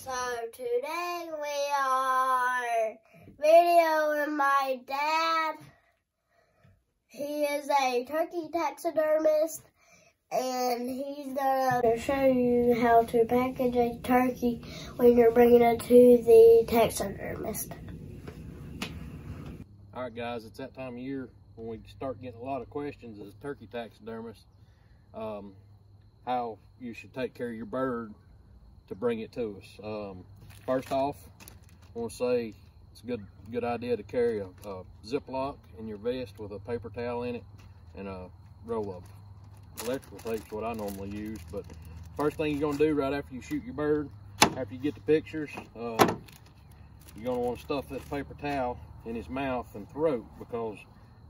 So today we are videoing my dad. He is a turkey taxidermist, and he's gonna show you how to package a turkey when you're bringing it to the taxidermist. All right, guys, it's that time of year when we start getting a lot of questions as turkey taxidermists, how you should take care of your bird to bring it to us. First off, I want to say it's a good idea to carry a Ziploc in your vest with a paper towel in it and a roll of electrical tape is what I normally use. But first thing you're going to do right after you shoot your bird, after you get the pictures, you're going to want to stuff that paper towel in his mouth and throat, because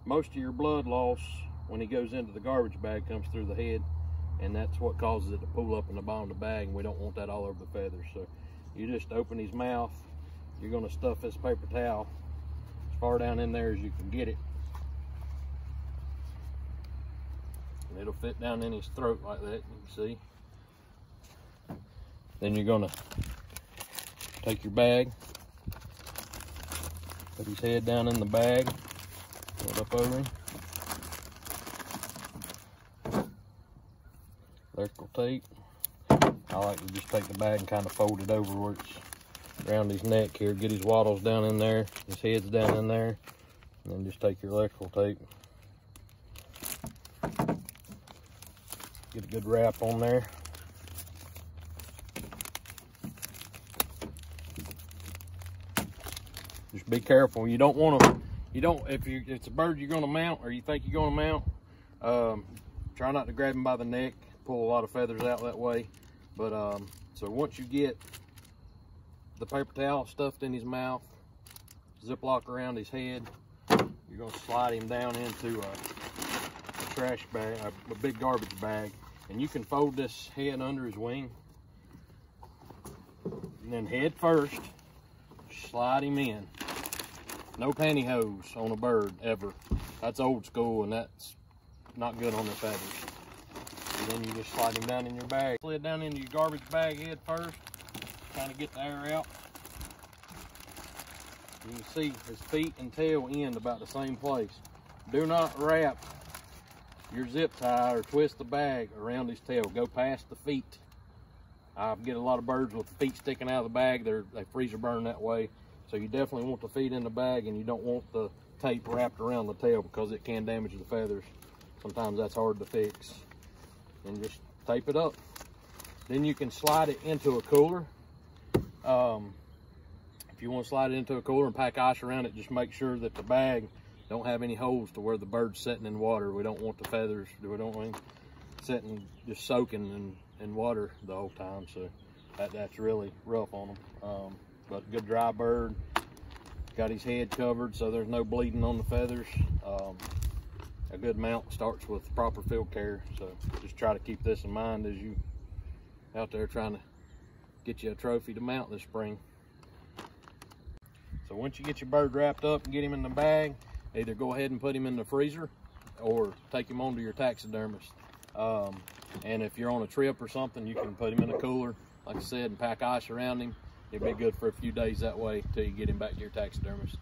most of your blood loss when he goes into the garbage bag comes through the head, and that's what causes it to pull up in the bottom of the bag, and we don't want that all over the feathers. So you just open his mouth, you're going to stuff this paper towel as far down in there as you can get it, and it'll fit down in his throat like that, you can see. Then you're going to take your bag, put his head down in the bag, pull it up over him. Electrical tape. I like to just take the bag and kind of fold it over where it's around his neck here. Get his wattles down in there, his head's down in there, and then just take your electrical tape. Get a good wrap on there. Just be careful. You don't want to, if it's a bird you're going to mount or you think you're going to mount, try not to grab him by the neck, pull a lot of feathers out that way. But so once you get the paper towel stuffed in his mouth, Ziploc around his head, you're going to slide him down into a trash bag, a big garbage bag, and you can fold this head under his wing, and then head first slide him in. No pantyhose on a bird ever. That's old school, and that's not good on the feathers. And then you just slide him down in your bag. Slid down into your garbage bag head first, kind of get the air out. You can see his feet and tail end about the same place. Do not wrap your zip tie or twist the bag around his tail. Go past the feet. I get a lot of birds with the feet sticking out of the bag. They freezer burn that way. So you definitely want the feet in the bag, and you don't want the tape wrapped around the tail because it can damage the feathers. Sometimes that's hard to fix. And just tape it up. Then you can slide it into a cooler. If you want to slide it into a cooler and pack ice around it, just make sure that the bag don't have any holes to where the bird's sitting in water. We don't want the feathers, we don't want him sitting just soaking in water the whole time. So that's really rough on them. But good dry bird, got his head covered so there's no bleeding on the feathers. A good mount starts with proper field care, so just try to keep this in mind as you out there trying to get you a trophy to mount this spring. So once you get your bird wrapped up and get him in the bag, either go ahead and put him in the freezer or take him on to your taxidermist. And if you're on a trip or something, you can put him in a cooler, like I said, and pack ice around him. It'll be good for a few days that way until you get him back to your taxidermist.